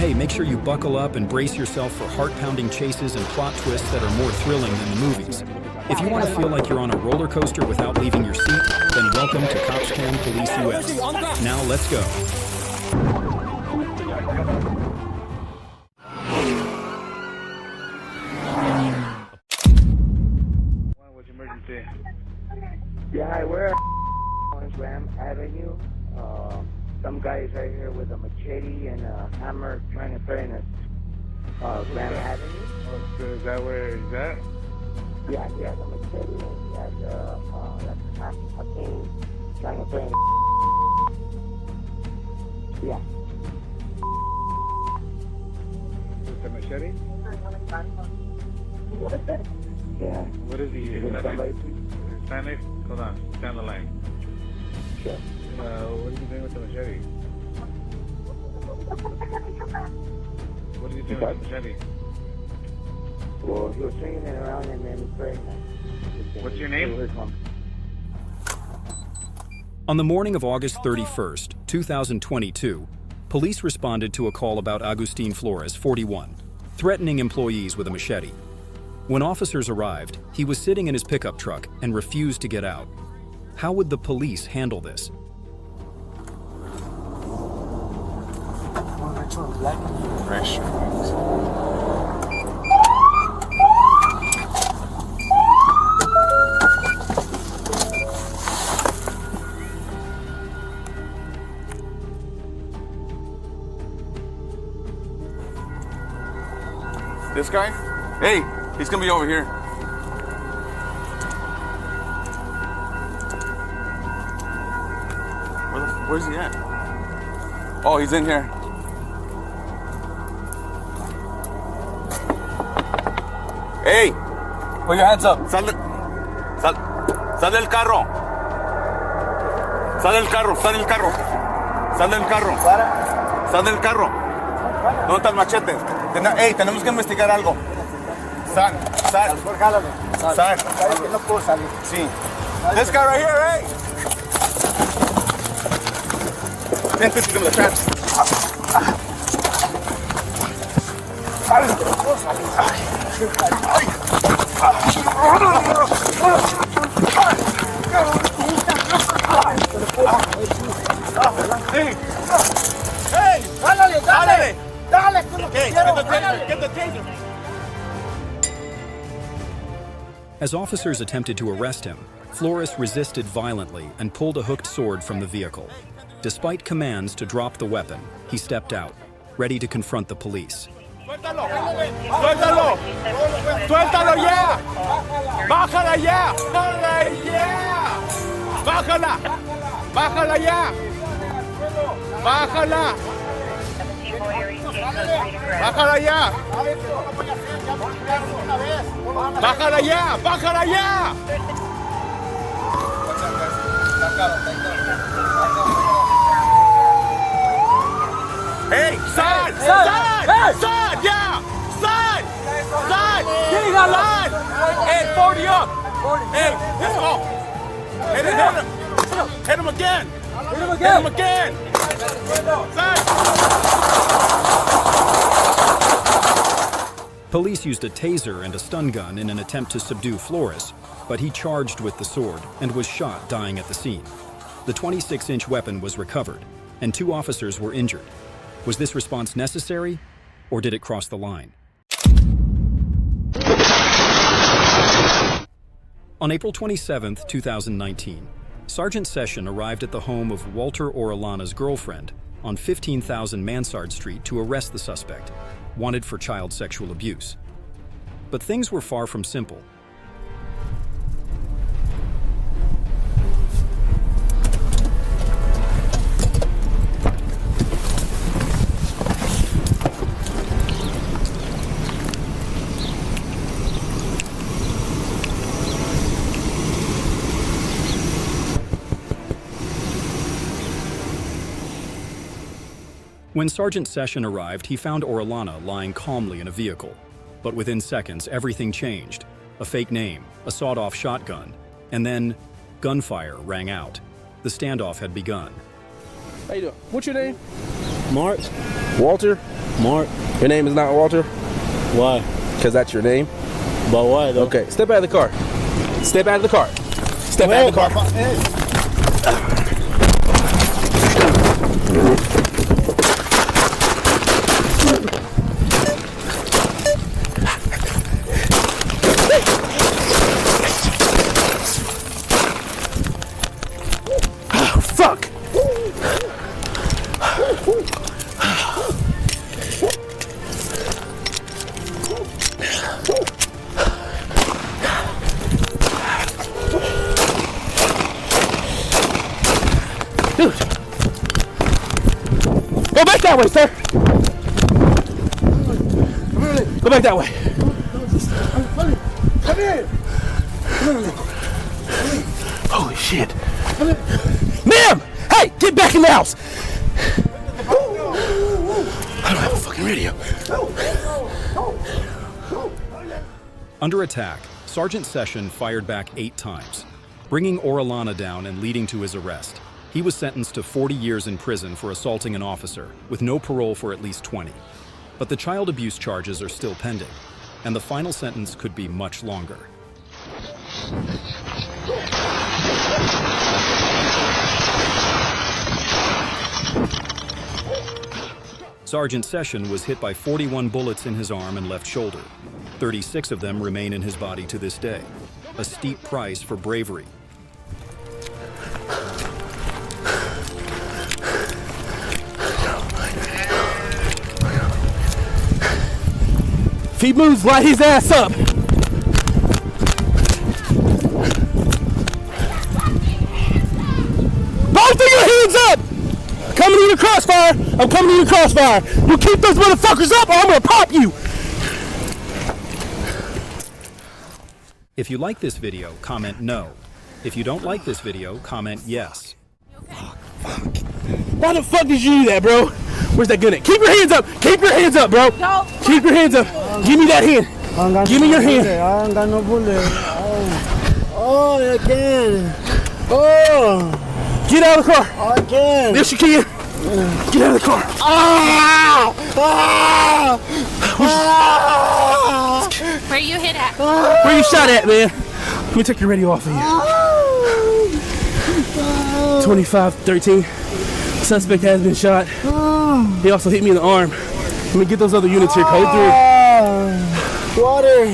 hey, make sure you buckle up and brace yourself for heart-pounding chases and plot twists that are more thrilling than the movies. If you want to feel like you're on a roller coaster without leaving your seat, then welcome to COPSCAM Police US. Now let's go. What's emergency? Yeah, hi, we're on Graham Avenue. Some guys right here with a machete and a hammer trying to threaten us. Graham Avenue. Oh, so is that where he's at? Yeah, he has a machete and he has a cane trying to threaten us. Yeah. With the machete? Yeah. What is he? Is it somebody? Stand there? Hold on. Stand the line. Sure. What is he doing with the machete? What is he doing with the machete? Well, he was swinging it around and then threatening us. What's your name? On the morning of August 31st, 2022, police responded to a call about Agustin Flores, 41, threatening employees with a machete. When officers arrived, he was sitting in his pickup truck and refused to get out. How would the police handle this? This guy? Hey, he's gonna be over here. Where's he at? Oh, he's in here. Hey! Put your hands up. Sal del carro. Sal del carro, sal del carro. Sal del carro. Sal del carro. ¿Dónde está el machete? Hey, tenemos que investigar algo. Sal. Sal. No puedo salir. Sí. This guy right here, hey! Ven, tú, sígueme atrás. Hey! Hey! Dale, Okay, get the taser. As officers attempted to arrest him, Flores resisted violently and pulled a hooked sword from the vehicle. Despite commands to drop the weapon, he stepped out, ready to confront the police. ¡Suéltalo! ¡Suéltalo! ¡Suéltalo ya! ¡Bájala ya! ¡Bájala ya! ¡Bájala! ¡Bájala ya! ¡Bájala! ¡Bájala ya! ¡Bájala ya! ¡Bájala ya! Hey, sal! Sal! Sal! Yeah! Sal! Sal! Sal! Hey, 40 up! Hey, let's go! Hit him! Hit him again! Hit him again! Police used a taser and a stun gun in an attempt to subdue Flores, but he charged with the sword and was shot, dying at the scene. The 26-inch weapon was recovered, and 2 officers were injured. Was this response necessary, or did it cross the line? On April 27, 2019, Sergeant Session arrived at the home of Walter Orellana's girlfriend on 15,000 Mansard Street to arrest the suspect, wanted for child sexual abuse. But things were far from simple. When Sergeant Session arrived, he found Orellana lying calmly in a vehicle. But within seconds, everything changed. A fake name, a sawed-off shotgun, and then gunfire rang out. The standoff had begun. How you doing? What's your name? Mark? Walter? Mark. Your name is not Walter? Why? Because that's your name? But why though? Okay, step out of the car. Step out of the car. Step out of the car. Oh, fuck! Dude! Go back that way, sir! Go back that way. Come here! Holy shit. Ma'am! Hey, get back in the house! I don't have a fucking radio. Under attack, Sergeant Session fired back 8 times, bringing Orellana down and leading to his arrest. He was sentenced to 40 years in prison for assaulting an officer, with no parole for at least 20. But the child abuse charges are still pending, and the final sentence could be much longer. Sergeant Session was hit by 41 bullets in his arm and left shoulder. 36 of them remain in his body to this day, a steep price for bravery. If he moves, light his ass up! Both of your hands up! Coming to your crossfire! I'm coming to your crossfire! You keep those motherfuckers up or I'm gonna pop you! If you like this video, comment no. If you don't like this video, comment yes. Why the fuck did you do that, bro? Where's that gun at? Keep your hands up! Keep your hands up, bro! No. Keep your hands up! Give me that hand! Give me your hand! I don't got no bullet. Oh, I can. Oh, Get out of the car! I can. Yes, you can! Get out of the car! Ah! Ah! Ah! Where you hit at? Where you shot at, man? Let me take your radio off of you. 2513. Suspect has been shot. He also hit me in the arm. Let me get those other units here. Code 3. Water.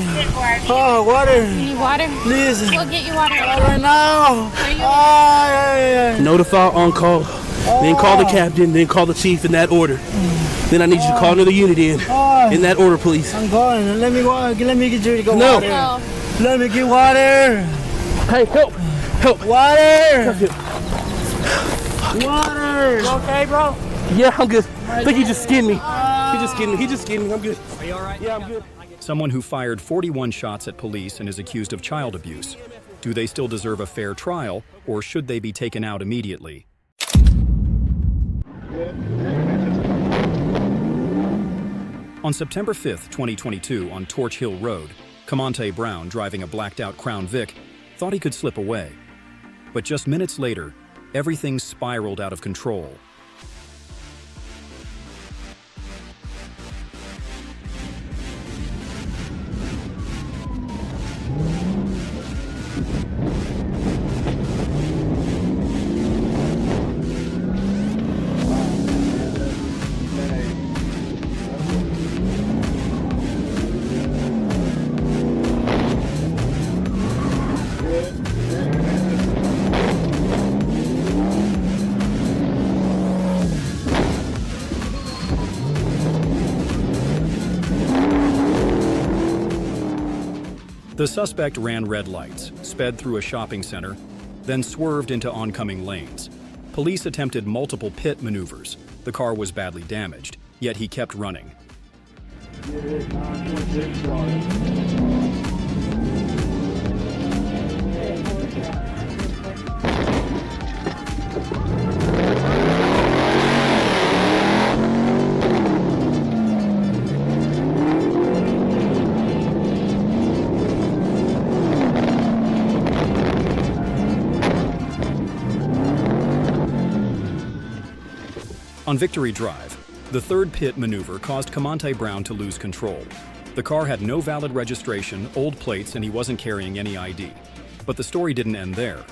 Oh, water. You need water? Please. We'll get you water. Right now. Where you Ah, Notify on call. Then call the captain. Then call the chief in that order. Then I need you to call another unit in that order, please. I'm going. Let me get you to go No. water. No. Let me get water. Hey, help! Help! Water. Water. You okay, bro? Yeah, I'm good. I think he just skinned me. He just skinned me. He just skinned me. I'm good. Are you all right? Yeah, I'm good. Someone who fired 41 shots at police and is accused of child abuse. Do they still deserve a fair trial, or should they be taken out immediately? On September 5th, 2022, on Torch Hill Road, Comonte Brown, driving a blacked-out Crown Vic, thought he could slip away. But just minutes later, everything spiraled out of control. The suspect ran red lights, sped through a shopping center, then swerved into oncoming lanes. Police attempted multiple pit maneuvers. The car was badly damaged, yet he kept running. On Victory Drive, The third pit maneuver caused Commante Brown to lose control. The car had no valid registration, old plates, and he wasn't carrying any ID. But the story didn't end there.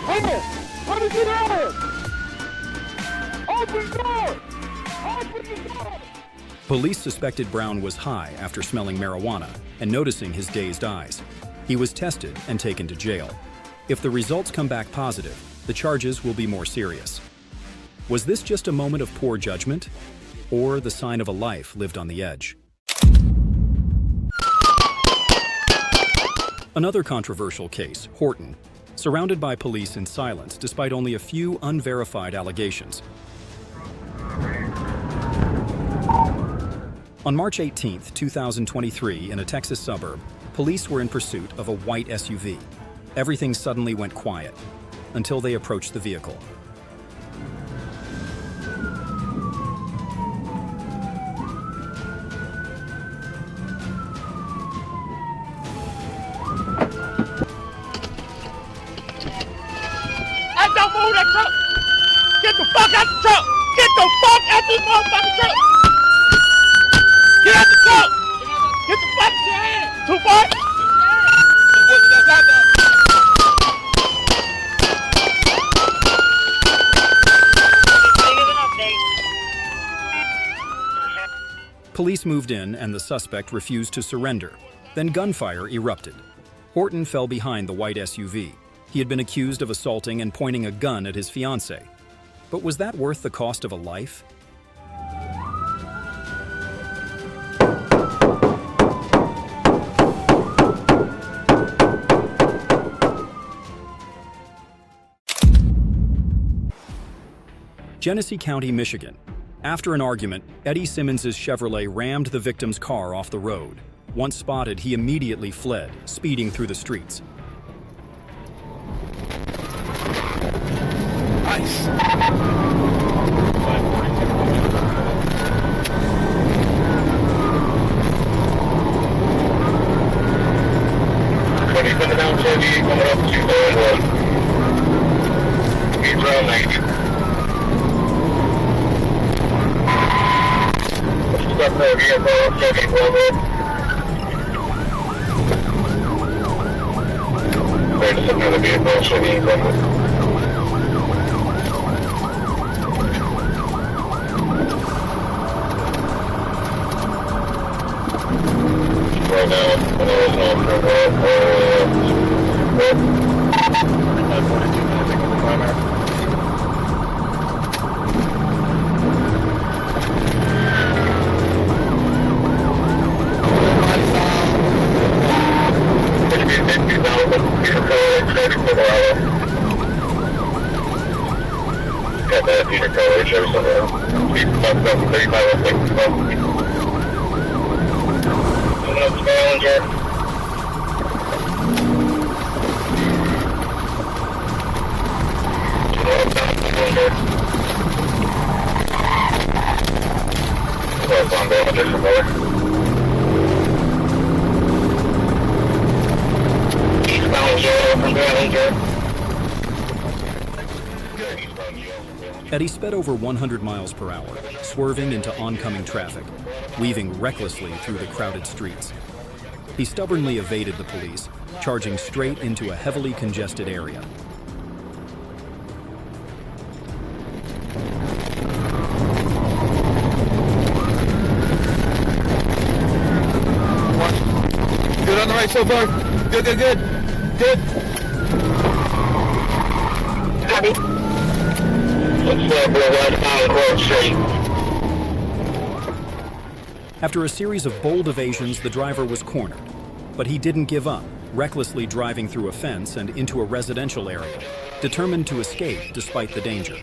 Hey, how did you get out? Open door! Open the door! Police suspected Brown was high after smelling marijuana and noticing his dazed eyes. He was tested and taken to jail. If the results come back positive, the charges will be more serious. Was this just a moment of poor judgment, or the sign of a life lived on the edge? Another controversial case, Horton, surrounded by police in silence despite only a few unverified allegations. On March 18, 2023, in a Texas suburb, police were in pursuit of a white SUV. Everything suddenly went quiet until they approached the vehicle. I don't move that truck! Get the fuck out the truck! Get the fuck out this motherfucking truck! Get out the truck! Get the fuck out your hand! Too far? That's not that. Police moved in and the suspect refused to surrender. Then gunfire erupted. Horton fell behind the white SUV. He had been accused of assaulting and pointing a gun at his fiancée. But was that worth the cost of a life? Genesee County, Michigan. After an argument, Eddie Simmons's Chevrolet rammed the victim's car off the road. Once spotted, he immediately fled, speeding through the streets. Nice. Coming down Chevy, coming up to 201. He's around 90. Stop the vehicle, Chevy, there's another vehicle, Chevy, right now, there's no got that Peter Color show somewhere. 35 coming up to Ballinger. Well, on Ballinger some more. Eastbound Joe from Ballinger. Eddie sped over 100 miles per hour, swerving into oncoming traffic, weaving recklessly through the crowded streets. He stubbornly evaded the police, charging straight into a heavily congested area. Good on the right so far. Good. Good. Happy. After a series of bold evasions, the driver was cornered. But he didn't give up, recklessly driving through a fence and into a residential area, determined to escape despite the danger.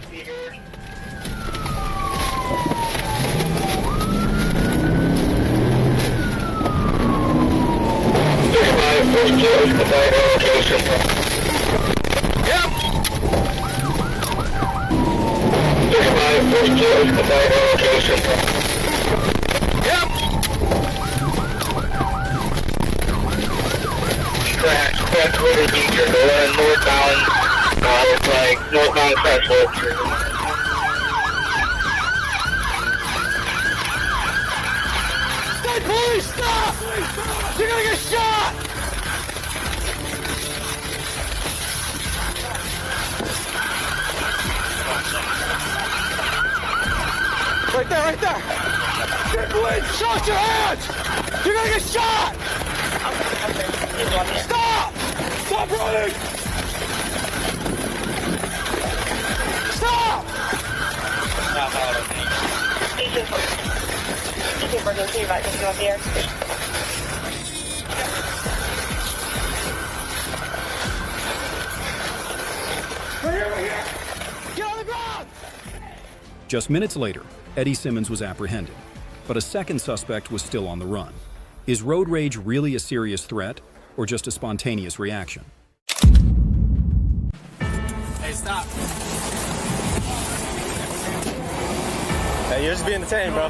Crash, 20 meters, going northbound, It's like no contact whatsoever. Hey, police, stop! You're gonna get shot! Right there, right there! Hey, police, shut your hands! You're gonna get shot! Stop! Stop running! Stop! Emergency, right, just go up here. Get on the ground! Just minutes later, Eddie Simmons was apprehended, but a second suspect was still on the run. Is road rage really a serious threat, or just a spontaneous reaction? Hey, stop. Hey, you're just being detained, bro.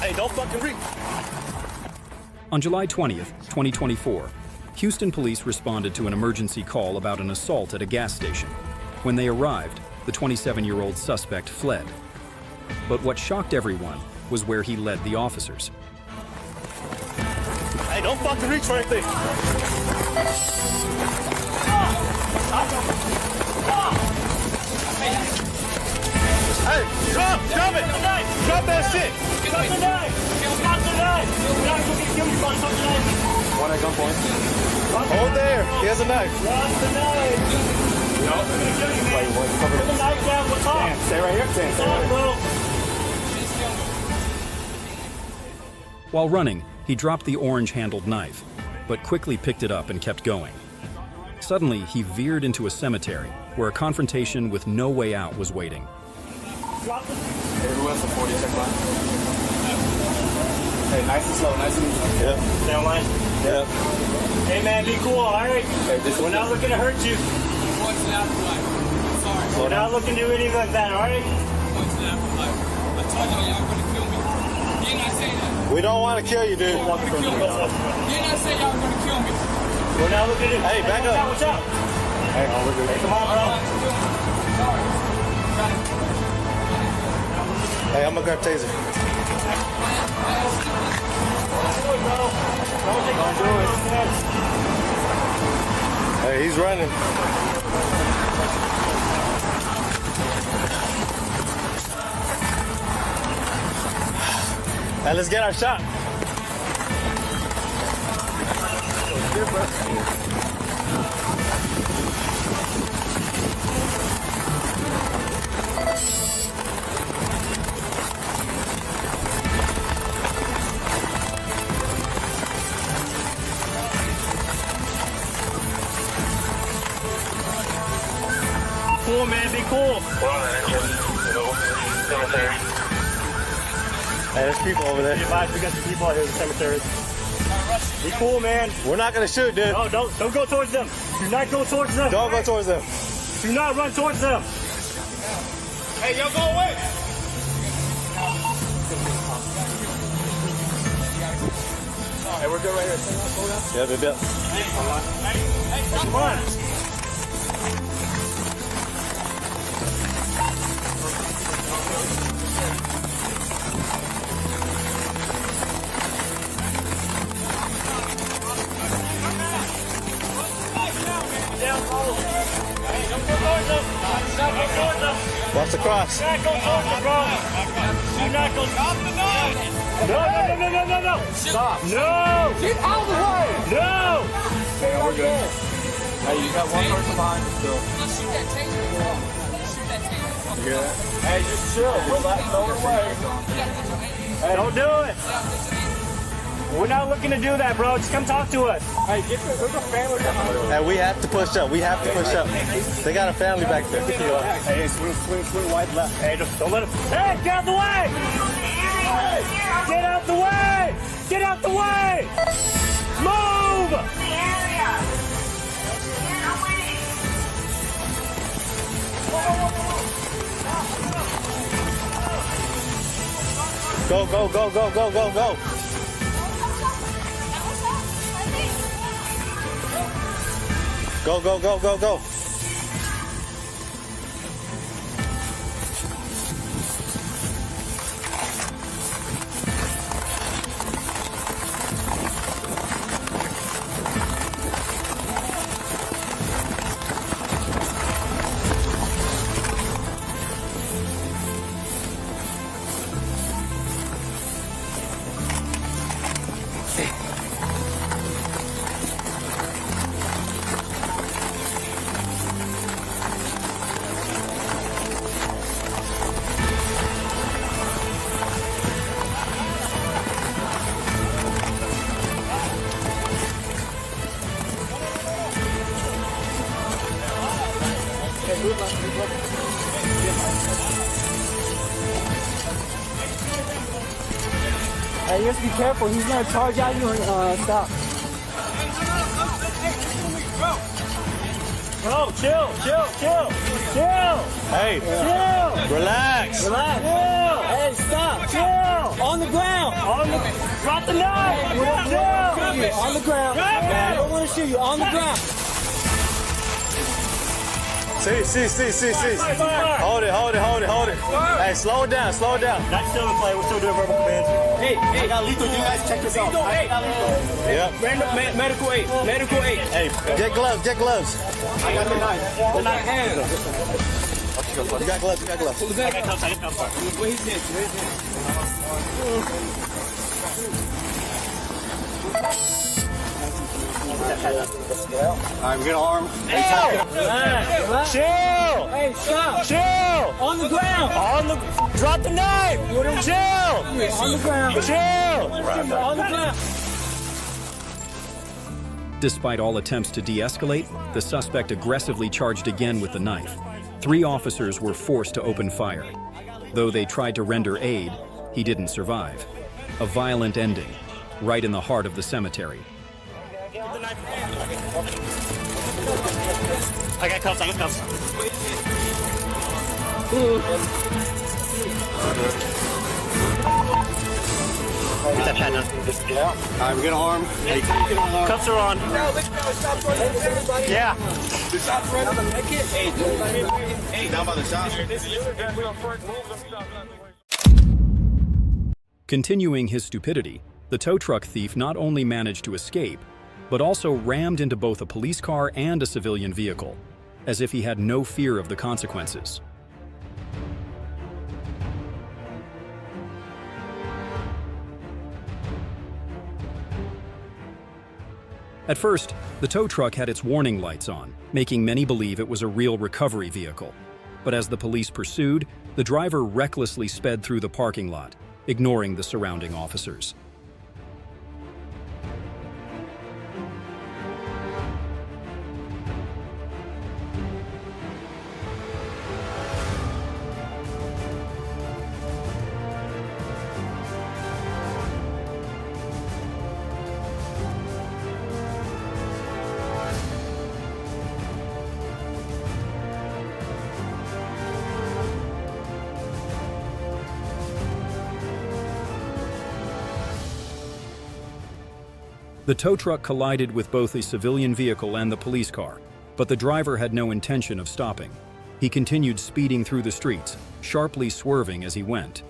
Hey, don't fucking reach. On July 20th, 2024, Houston police responded to an emergency call about an assault at a gas station. When they arrived, the 27-year-old suspect fled. But what shocked everyone was where he led the officers. Hey, don't fucking reach for anything. Hey, drop it! Drop that shit! Drop the knife! Drop the knife! We're not going to kill you, bro. Drop the knife! One at gunpoint. Hold there. He has a knife. Drop the knife! No. We're going to kill you, man. Wait, cover Put the knife down. What's up? Stay right here. Stay What's up, bro? While running, he dropped the orange-handled knife, but quickly picked it up and kept going. Suddenly, he veered into a cemetery where a confrontation with no way out was waiting. Drop the... Hey, who has the 40 check line? Hey, nice and slow, nice and easy. Yep. Stay on line. Yep. Hey, man, be cool, all right? Hey, We're not looking to hurt you. What's the afterlife? I'm sorry. We're not looking to do anything like that, all right? What's the afterlife? I told y'all going to kill me. Didn't I say that? We don't want to kill you, dude. Didn't I say y'all going to kill me? We're not looking to... Hey, back up. Watch out. Hey, we're good. Hey, come on, bro. Hey, I'm gonna grab taser. Don't do it. Hey, he's running. Hey, let's get our shot. Cool, man. Be cool. Hey, there's people over there. Be advised, we got some people out here in the cemetery. Be cool, man. We're not gonna shoot, dude. No, don't go towards them. Do not go towards them. Don't go towards them. Do not run towards them. Hey, y'all go away. Hey, we're good right here. Yeah, yep. Come on. Watch the cross. Do not go towards them, bro. Do not go. Stop the knife. No. Stop. No. Get out of the way. No. Hey, we're good. Hey, you got one person behind you still. Shoot that taser. Shoot that taser. You good? Hey, just chill. Relax, throw it away. Hey, don't do it. We're not looking to do that, bro. Just come talk to us. Hey, there's a family behind us. Hey, we have to push up. We have to push up. They got a family back there. Hey, swing white left. Hey, don't let him. Hey, get out the way! Get out the way! Get out the way! Move! Go, go, go, go, go, go, go. Go, go, go, go, go. Hey, you have to be careful. He's gonna charge at you and stop. Bro, chill. Hey, Chill. relax. Relax. Chill. Hey, stop. Chill. On the ground. Drop the knife. Chill. On the ground. I don't want to shoot you. On the ground. See. Hold it. Hey, slow it down. That's still in play. We're still doing verbal commands. Hey, I got lethal. You guys check this out. Yep. Random medical aid. Hey, get gloves. I got the knife. The knife hand. You got gloves. I got cuffs. Where he's in. Alright, we get an arm. Relax. Chill. Hey, stop. Chill. On the ground. Drop the knife. Chill. On the ground. Chill. On the ground. Despite all attempts to de-escalate, the suspect aggressively charged again with the knife. 3 officers were forced to open fire. Though they tried to render aid, he didn't survive. A violent ending, right in the heart of the cemetery. I got cuffs. Get that pad down. Alright, we get an arm. Hey, Cuffs are on. Yeah. down by the shop. Continuing his stupidity, the tow truck thief not only managed to escape, but also rammed into both a police car and a civilian vehicle, as if he had no fear of the consequences. At first, the tow truck had its warning lights on, making many believe it was a real recovery vehicle. But as the police pursued, the driver recklessly sped through the parking lot, ignoring the surrounding officers. The tow truck collided with both a civilian vehicle and the police car, but the driver had no intention of stopping. He continued speeding through the streets, sharply swerving as he went.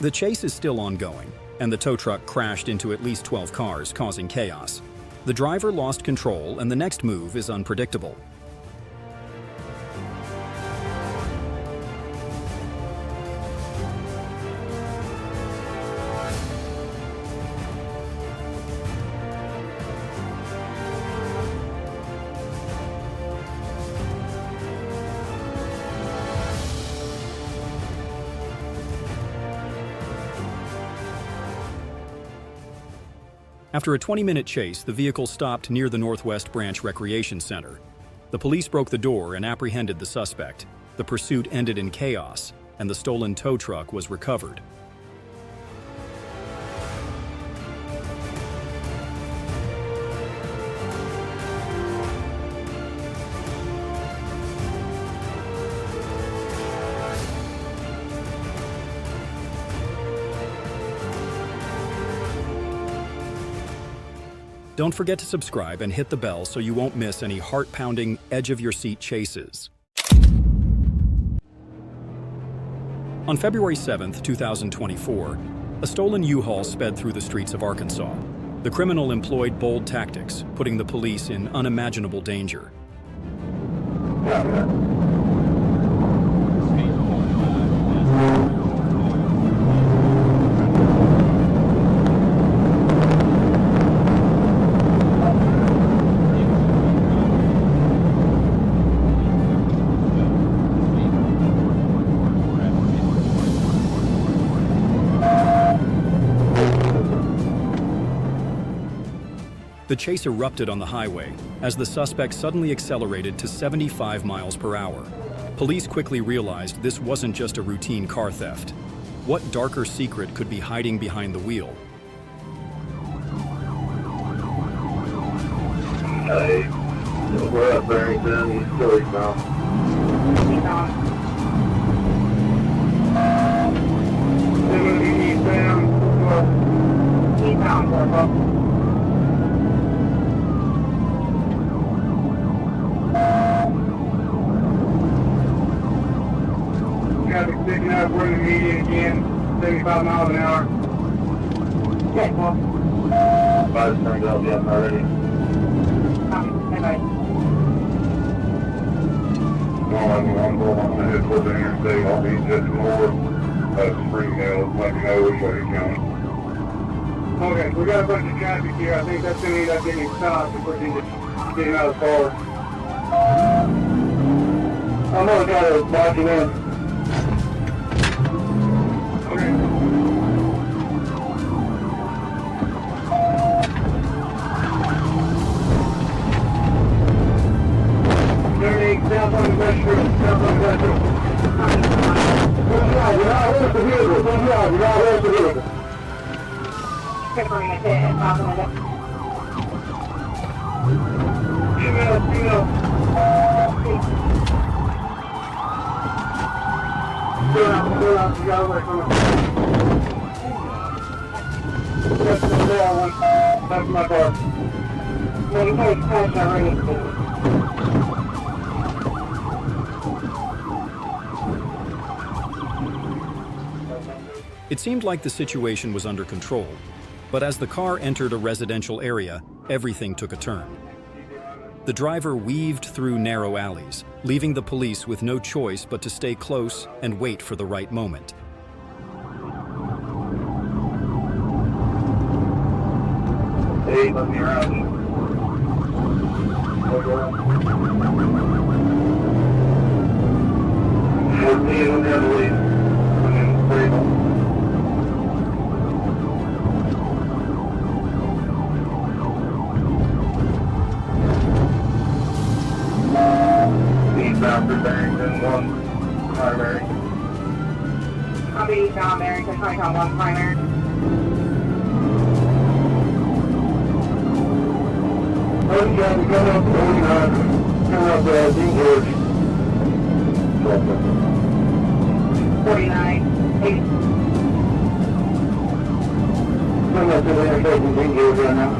The chase is still ongoing, and the tow truck crashed into at least 12 cars, causing chaos. The driver lost control, and the next move is unpredictable. After a 20-minute chase, the vehicle stopped near the Northwest Branch Recreation Center. The police broke the door and apprehended the suspect. The pursuit ended in chaos, and the stolen tow truck was recovered. Don't forget to subscribe and hit the bell so you won't miss any heart-pounding, edge-of-your-seat chases. On February 7, 2024, a stolen U-Haul sped through the streets of Arkansas. The criminal employed bold tactics, putting the police in unimaginable danger. The chase erupted on the highway as the suspect suddenly accelerated to 75 miles per hour. Police quickly realized this wasn't just a routine car theft. What darker secret could be hiding behind the wheel? Hey, we're at Barrington, East Philly now. They're going to be eastbound. Traffic picking up, we're in the median again, 75 miles an hour. Okay, well. Five turned up, yeah, already. Bye-bye. Well, I'm going on the head towards the interstate, I'll be just north of Springdale, let me know which way you're going. Okay, we got a bunch of traffic here, I think that's going to end up getting stopped if we're getting out of the car. I'm going to try to lock you in. South on the West Street, south on the West Street. Don't drive, you're not worth the vehicle. Don't drive, you're not worth the vehicle. Female. Go out, you got away from it. That's the door one. That's my car. Well, you know it's close already. It seemed like the situation was under control, but as the car entered a residential area, everything took a turn. The driver weaved through narrow alleys, leaving the police with no choice but to stay close and wait for the right moment. Hey, let me around. Barrington, one primary. Copy, down Barrington, 1 primary. Okay, we got up 49. Coming up Dean George. 49, 8. Coming up to the intersection Dean George right now.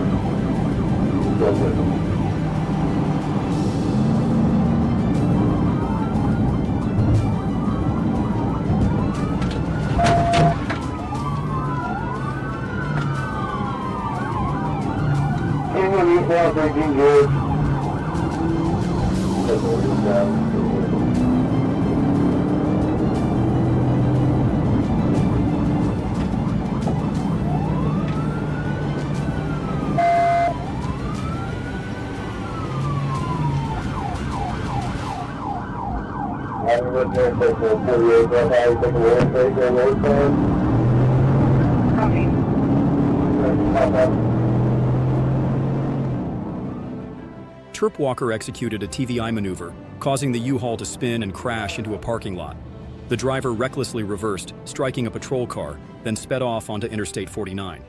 12. Dean George. I'm with there for 48, but I think we're going to take a load time. Copy. Trip Walker executed a TVI maneuver, causing the U-Haul to spin and crash into a parking lot. The driver recklessly reversed, striking a patrol car, then sped off onto Interstate 49.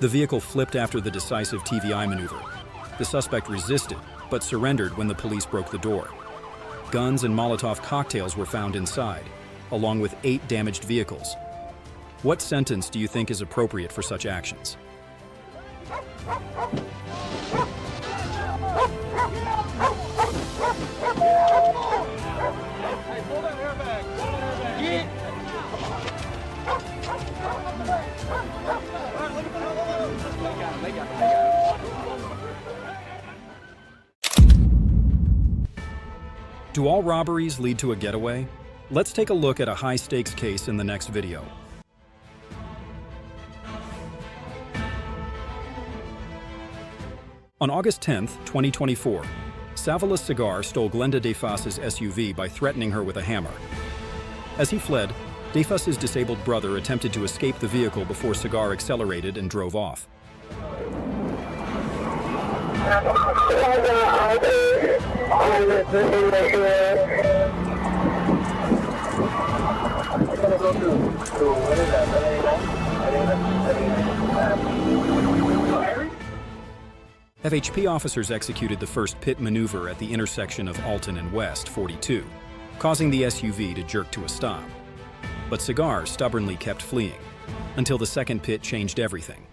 The vehicle flipped after the decisive TVI maneuver. The suspect resisted, but surrendered when the police broke the door. Guns and Molotov cocktails were found inside, along with 8 damaged vehicles. What sentence do you think is appropriate for such actions? Do all robberies lead to a getaway? Let's take a look at a high-stakes case in the next video. On August 10, 2024, Savala Cigar stole Glenda DeFace's SUV by threatening her with a hammer. As he fled, DeFace's disabled brother attempted to escape the vehicle before Cigar accelerated and drove off. FHP officers executed the first pit maneuver at the intersection of Alton and West 42, causing the SUV to jerk to a stop. But Cigar stubbornly kept fleeing, until the second pit changed everything.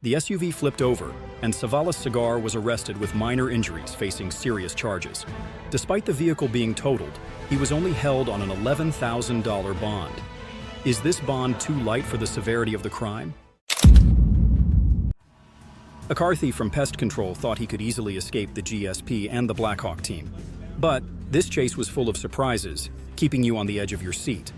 The SUV flipped over, and Savala Cigar was arrested with minor injuries, facing serious charges. Despite the vehicle being totaled, he was only held on an $11,000 bond. Is this bond too light for the severity of the crime? A car thief from Pest Control thought he could easily escape the GSP and the Blackhawk team. But this chase was full of surprises, keeping you on the edge of your seat.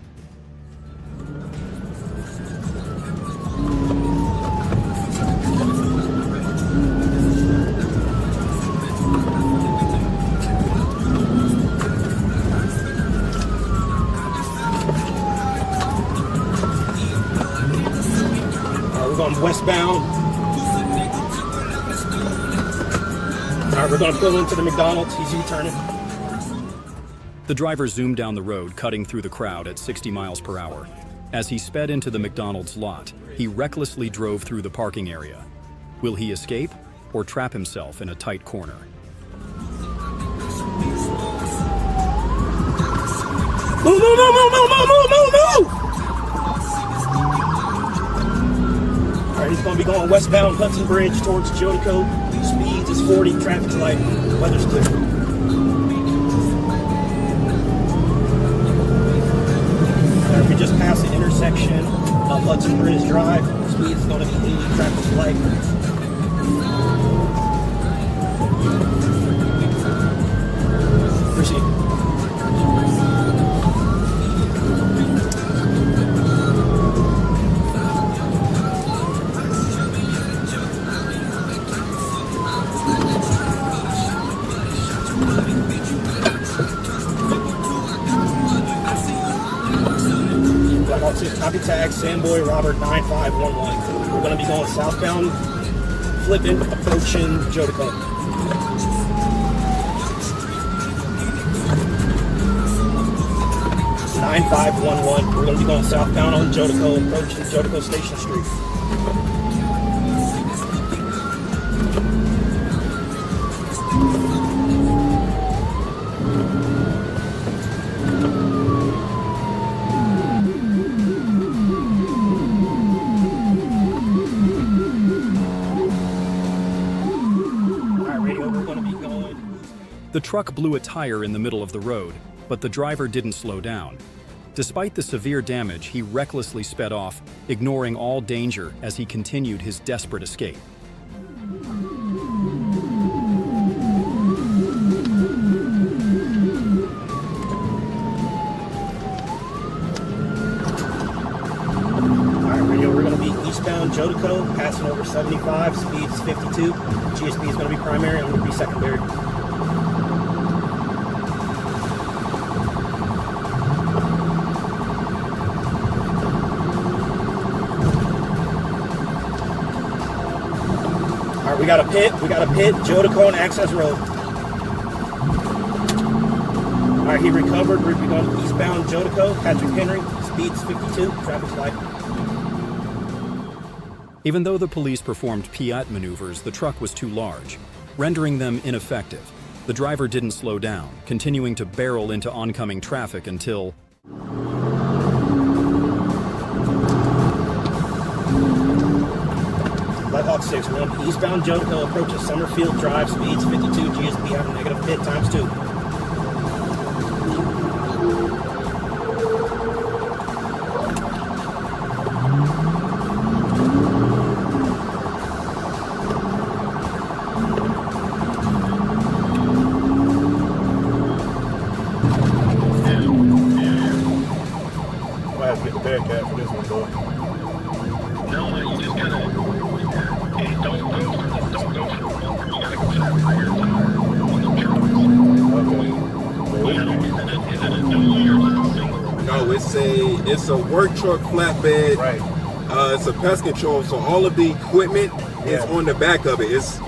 We're going westbound. All right, we're going to pull into the McDonald's. He's U-turning. The driver zoomed down the road, cutting through the crowd at 60 miles per hour. As he sped into the McDonald's lot, he recklessly drove through the parking area. Will he escape or trap himself in a tight corner? Move, move, move, move, move, move, move, move, move! All right, he's going to be going westbound Hudson Bridge towards Jodico. Speeds is 40, traffic's light, weather's clear. We just passed the intersection of Hudson Bridge Drive. Speed is going to be 80, traffic's light. Proceed. copy tag, Sandboy Robert 9511. We're going to be going southbound, flipping, approaching Jodico. 9511. We're going to be going southbound on Jodico, approaching Jodico Station Street. The truck blew a tire in the middle of the road, but the driver didn't slow down. Despite the severe damage, he recklessly sped off, ignoring all danger as he continued his desperate escape. Alright, radio, we're going to be eastbound Jodico, passing over 75, speed is 52. GSP is going to be primary, I'm going to be secondary. We got a pit, Jodico and Access Road. All right, he recovered. We're going eastbound Jodico, Patrick Henry, speeds 52, traffic light. Even though the police performed Piat maneuvers, the truck was too large, rendering them ineffective. The driver didn't slow down, continuing to barrel into oncoming traffic until... Hawk 6, we're on eastbound Jodico, approaches Summerfield Drive, speeds 52, GSP having negative pit times 2. Might have to get the Bearcat for this one, boy. No, you just gotta... Don't go for the bumper. You gotta go for that rear tire on the truck. Okay. Is it a dually or just a single? No, it's a work truck flatbed. Right. It's a pest control, so all of the equipment is on the back of it. It's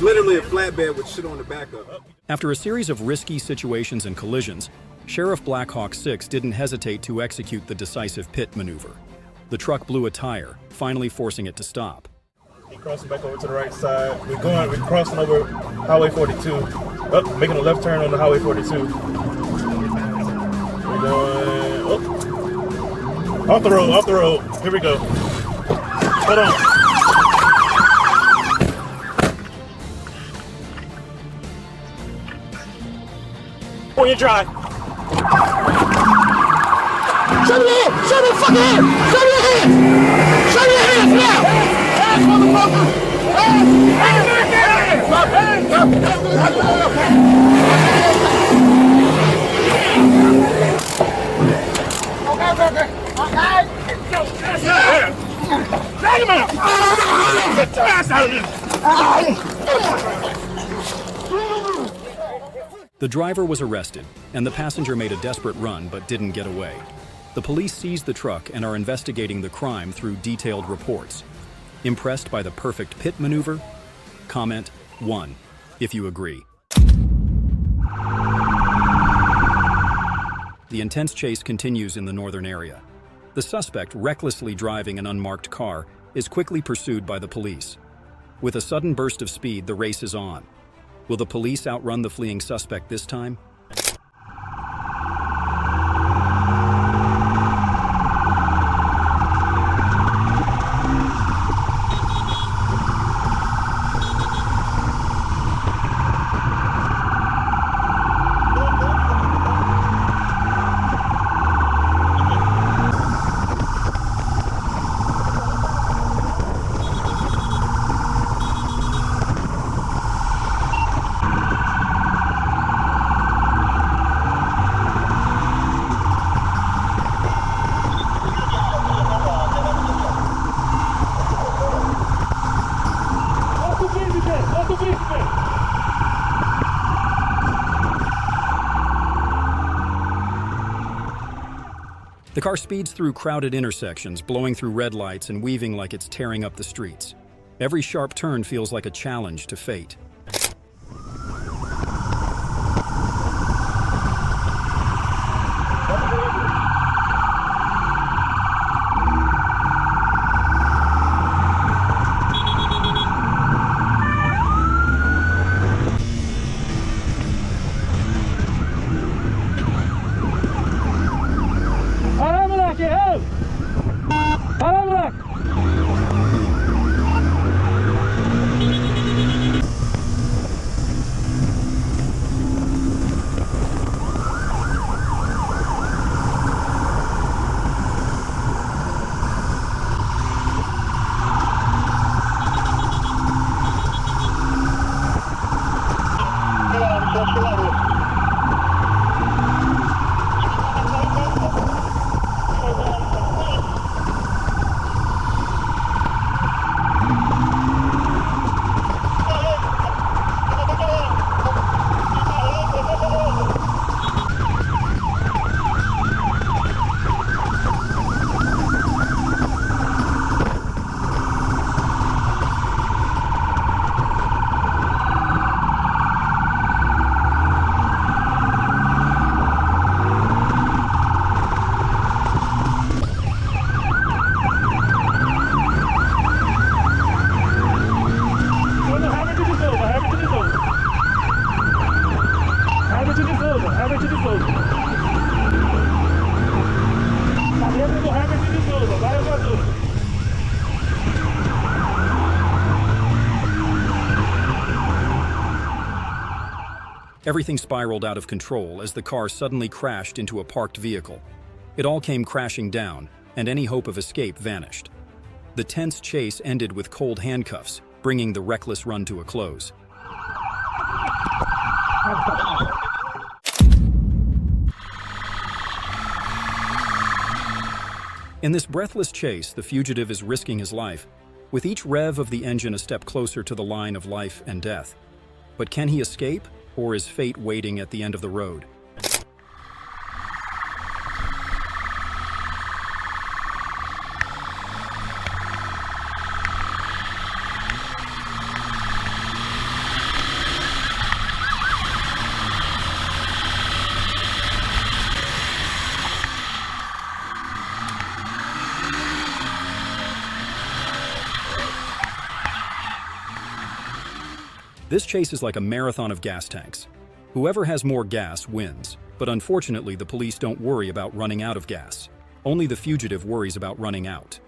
literally a flatbed with shit on the back of it. After a series of risky situations and collisions, Sheriff Black Hawk 6 didn't hesitate to execute the decisive pit maneuver. The truck blew a tire, finally forcing it to stop. Crossing back over to the right side. We're crossing over Highway 42. Making a left turn on the Highway 42. We're going off the road. Here we go. Hold on. On your drive. Show me your hands! Show me your fucking hands! Show me your hands! Show me your hands now! Hands, motherfucker! Hands! Hands! Drag him out! Get your ass out of this! The driver was arrested, and the passenger made a desperate run but didn't get away. The police seized the truck and are investigating the crime through detailed reports. Impressed by the perfect pit maneuver? Comment 1 if you agree. The intense chase continues in the northern area. The suspect, recklessly driving an unmarked car, is quickly pursued by the police. With a sudden burst of speed, the race is on. Will the police outrun the fleeing suspect this time? The car speeds through crowded intersections, blowing through red lights and weaving like it's tearing up the streets. Every sharp turn feels like a challenge to fate. Everything spiraled out of control as the car suddenly crashed into a parked vehicle. It all came crashing down, and any hope of escape vanished. The tense chase ended with cold handcuffs, bringing the reckless run to a close. In this breathless chase, the fugitive is risking his life, with each rev of the engine a step closer to the line of life and death. But can he escape, or is fate waiting at the end of the road? This chase is like a marathon of gas tanks. Whoever has more gas wins, but unfortunately the police don't worry about running out of gas. Only the fugitive worries about running out.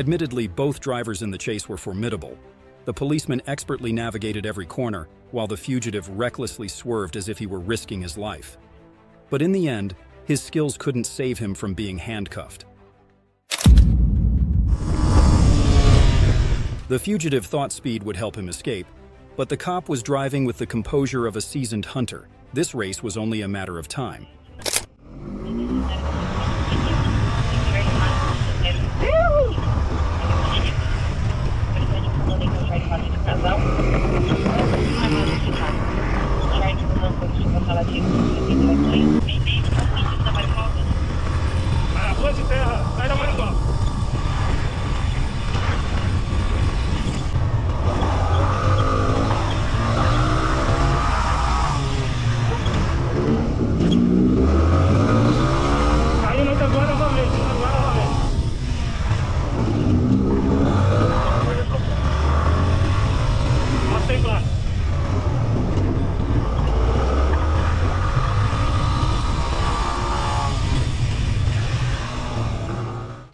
Admittedly, both drivers in the chase were formidable. The policeman expertly navigated every corner, while the fugitive recklessly swerved as if he were risking his life. But in the end, his skills couldn't save him from being handcuffed. The fugitive thought speed would help him escape, but the cop was driving with the composure of a seasoned hunter. This race was only a matter of time.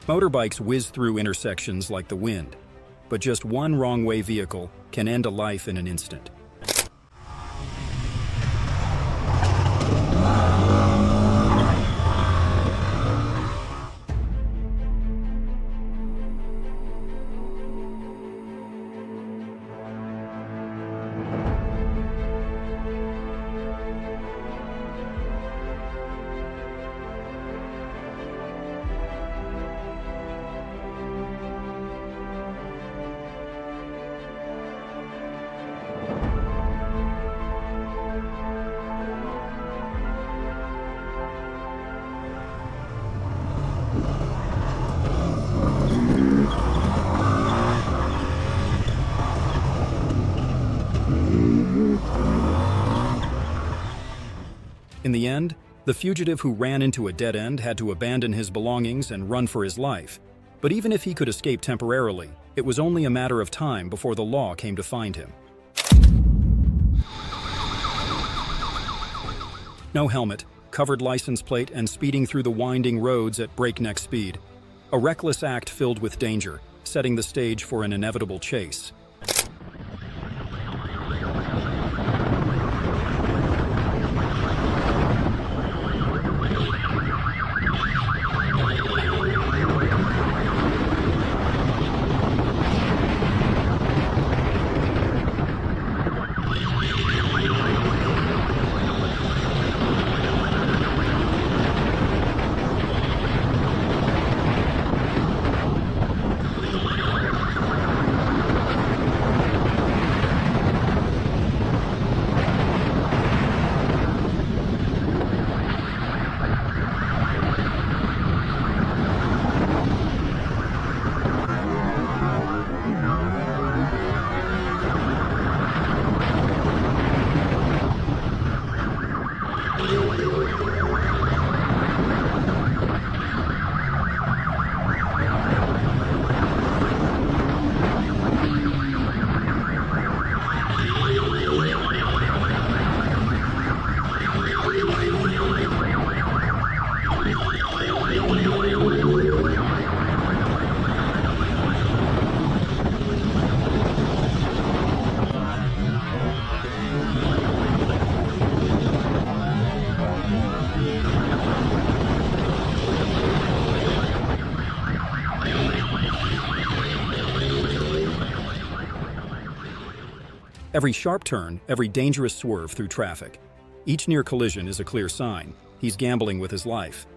Motorbikes whiz through intersections like the wind, but just one wrong-way vehicle can end a life in an instant. In the end, the fugitive who ran into a dead end had to abandon his belongings and run for his life. But even if he could escape temporarily, it was only a matter of time before the law came to find him. No helmet, covered license plate, and speeding through the winding roads at breakneck speed. A reckless act filled with danger, setting the stage for an inevitable chase. Every sharp turn, every dangerous swerve through traffic. Each near collision is a clear sign. He's gambling with his life.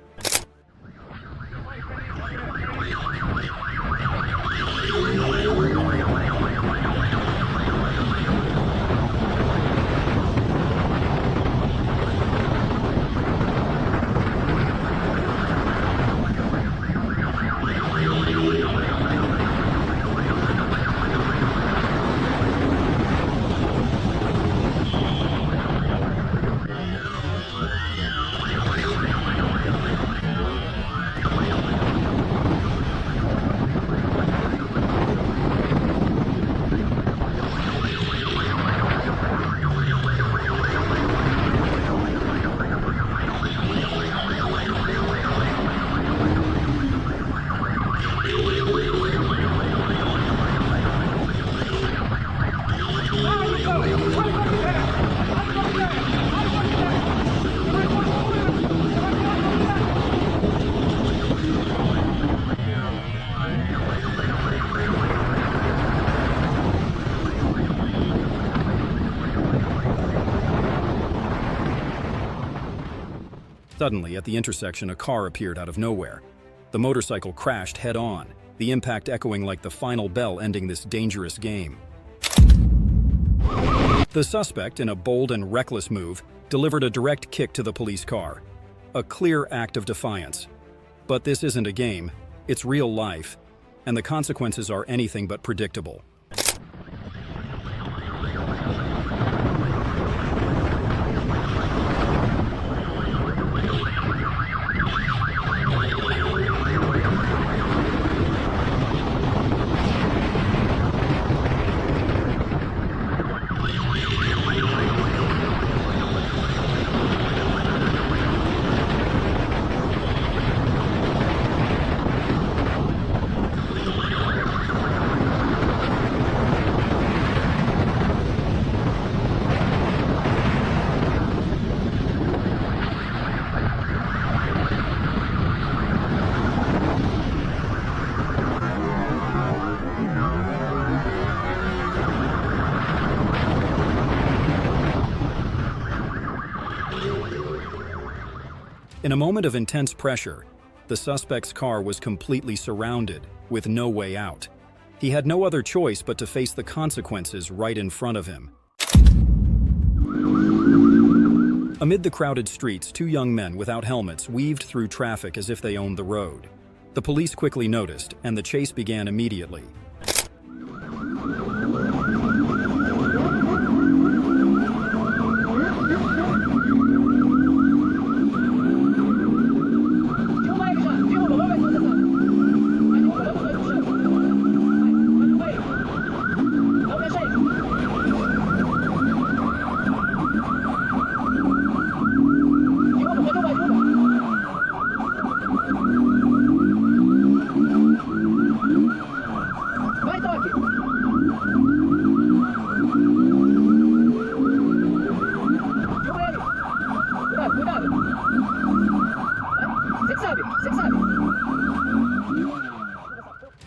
Suddenly, at the intersection, a car appeared out of nowhere. The motorcycle crashed head-on, the impact echoing like the final bell ending this dangerous game. The suspect, in a bold and reckless move, delivered a direct kick to the police car. A clear act of defiance. But this isn't a game, it's real life, and the consequences are anything but predictable. In a moment of intense pressure, the suspect's car was completely surrounded, with no way out. He had no other choice but to face the consequences right in front of him. Amid the crowded streets, two young men without helmets weaved through traffic as if they owned the road. The police quickly noticed, and the chase began immediately.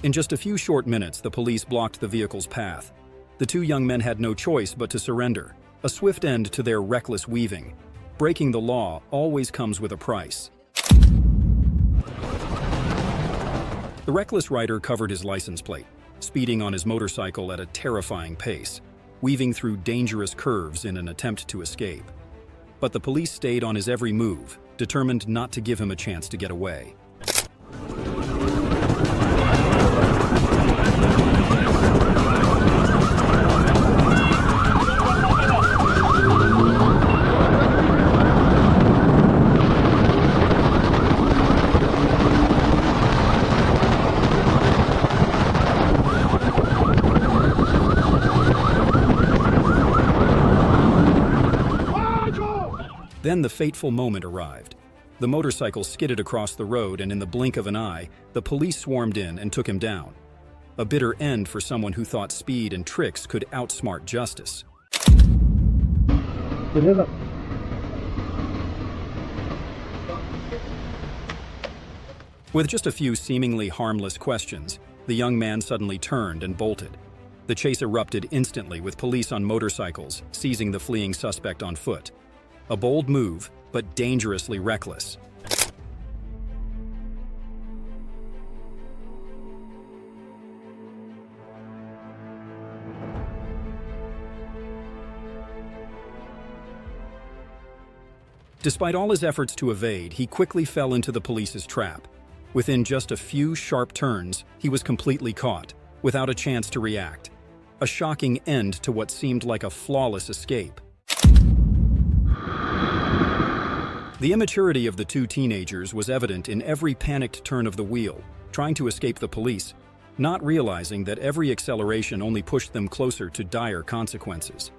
In just a few short minutes, the police blocked the vehicle's path. The two young men had no choice but to surrender, a swift end to their reckless weaving. Breaking the law always comes with a price. The reckless rider covered his license plate, speeding on his motorcycle at a terrifying pace, weaving through dangerous curves in an attempt to escape. But the police stayed on his every move, determined not to give him a chance to get away. Then the fateful moment arrived. The motorcycle skidded across the road, and in the blink of an eye, the police swarmed in and took him down. A bitter end for someone who thought speed and tricks could outsmart justice. With just a few seemingly harmless questions, the young man suddenly turned and bolted. The chase erupted instantly, with police on motorcycles seizing the fleeing suspect on foot. A bold move, but dangerously reckless. Despite all his efforts to evade, he quickly fell into the police's trap. Within just a few sharp turns, he was completely caught, without a chance to react. A shocking end to what seemed like a flawless escape. The immaturity of the two teenagers was evident in every panicked turn of the wheel, trying to escape the police, not realizing that every acceleration only pushed them closer to dire consequences.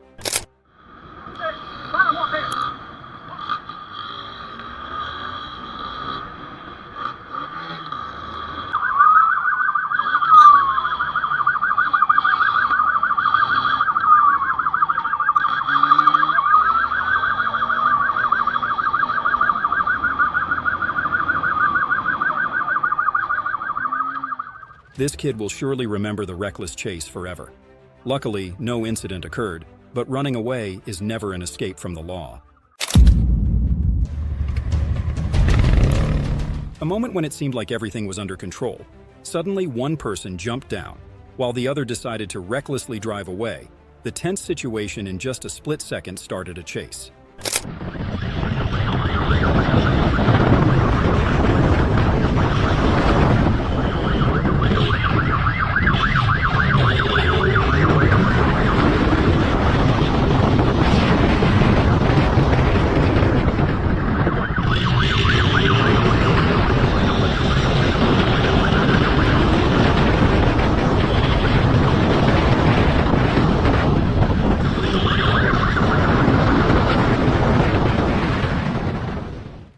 This kid will surely remember the reckless chase forever. Luckily, no incident occurred, but running away is never an escape from the law. A moment when it seemed like everything was under control. Suddenly, one person jumped down, while the other decided to recklessly drive away. The tense situation in just a split second started a chase.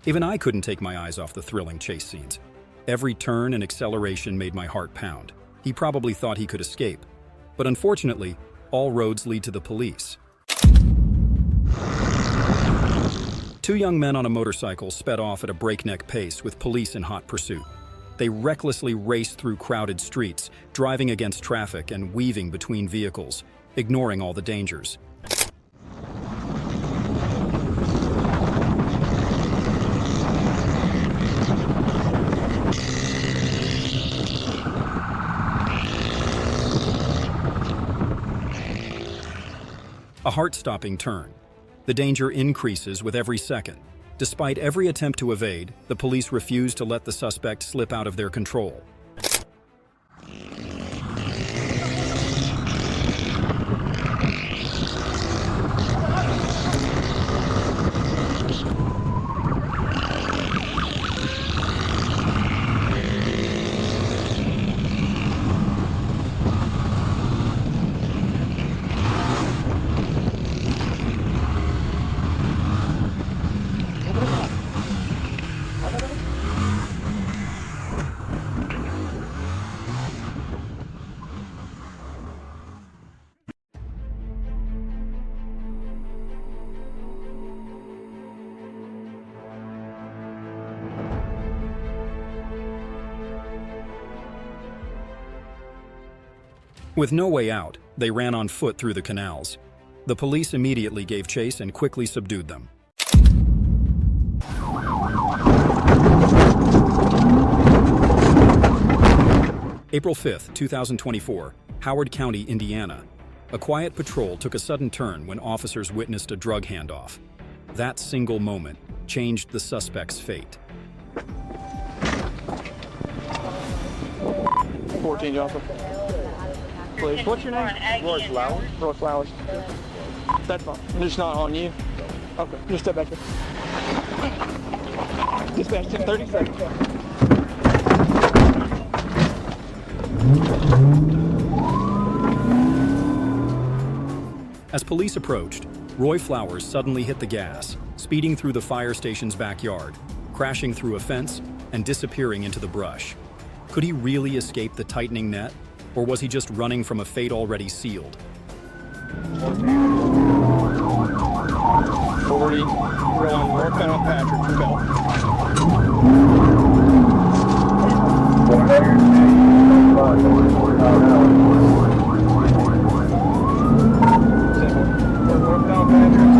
Even I couldn't take my eyes off the thrilling chase scenes. Every turn and acceleration made my heart pound. He probably thought he could escape. But unfortunately, all roads lead to the police. Two young men on a motorcycle sped off at a breakneck pace with police in hot pursuit. They recklessly raced through crowded streets, driving against traffic and weaving between vehicles, ignoring all the dangers. A heart-stopping turn. The danger increases with every second. Despite every attempt to evade, the police refuse to let the suspect slip out of their control. With no way out, they ran on foot through the canals. The police immediately gave chase and quickly subdued them. April 5th, 2024, Howard County, Indiana. A quiet patrol took a sudden turn when officers witnessed a drug handoff. That single moment changed the suspect's fate. 14, Johnson. Please. What's your name? Roy Flowers. Roy Flowers. That's fine. It's not on you. Okay, just step back here. Dispatch 1030 seconds. As police approached, Roy Flowers suddenly hit the gas, speeding through the fire station's backyard, crashing through a fence, and disappearing into the brush. Could he really escape the tightening net? Or was he just running from a fate already sealed? 40, we're on northbound Patrick, go. Northbound Patrick,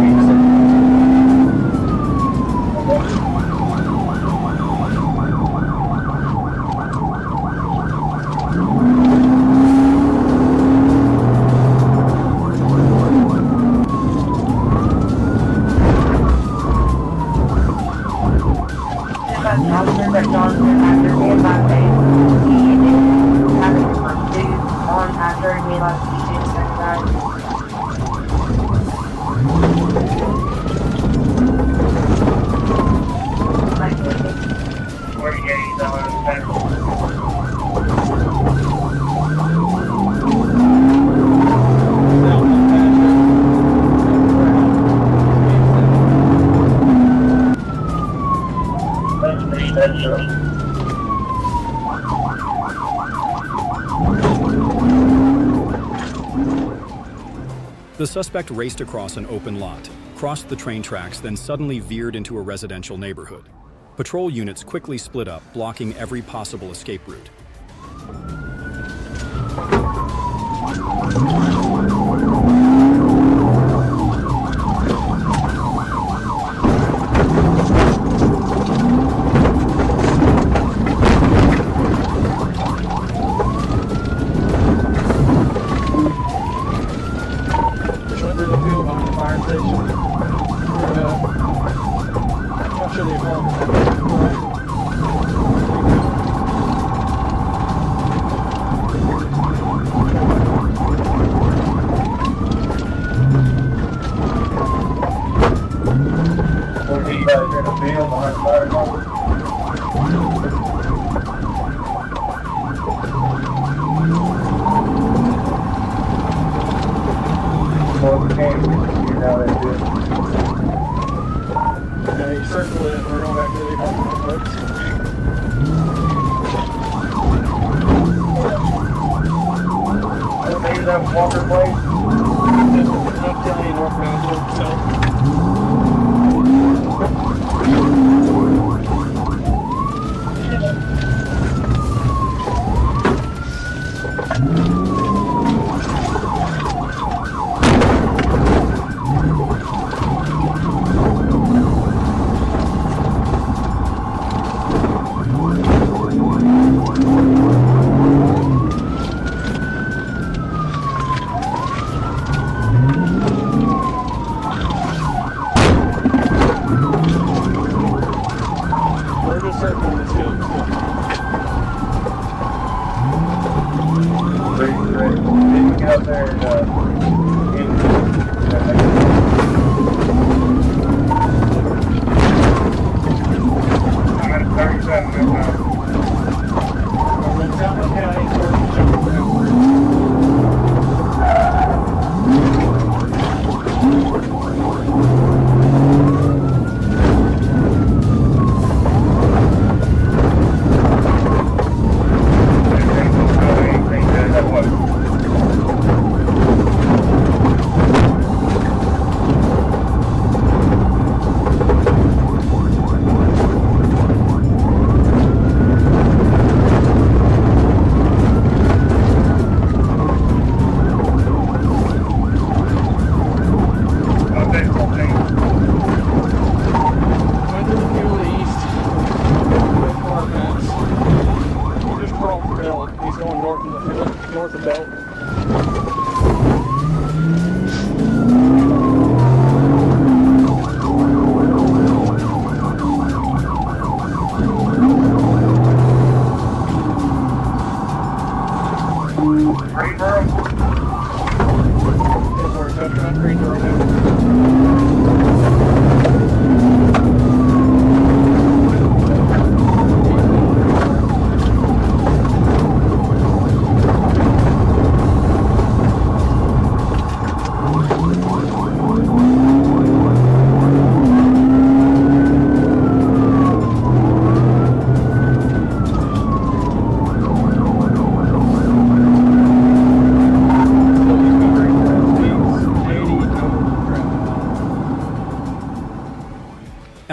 The suspect raced across an open lot, crossed the train tracks, then suddenly veered into a residential neighborhood. Patrol units quickly split up, blocking every possible escape route. Yeah, you circle it and we're going back to the apartment. Maybe that Walker place? Not telling you northbound towards the south.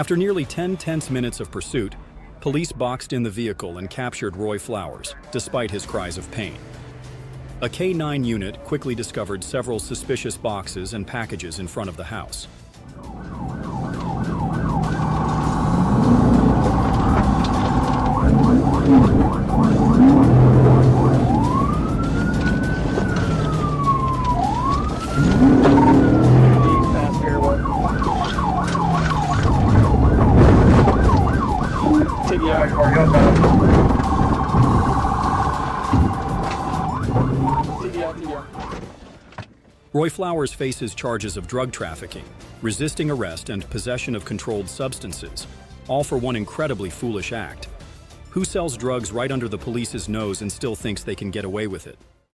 After nearly 10 tense minutes of pursuit, police boxed in the vehicle and captured Roy Flowers, despite his cries of pain. A K-9 unit quickly discovered several suspicious boxes and packages in front of the house. Roy Flowers faces charges of drug trafficking, resisting arrest, and possession of controlled substances, all for one incredibly foolish act. Who sells drugs right under the police's nose and still thinks they can get away with it?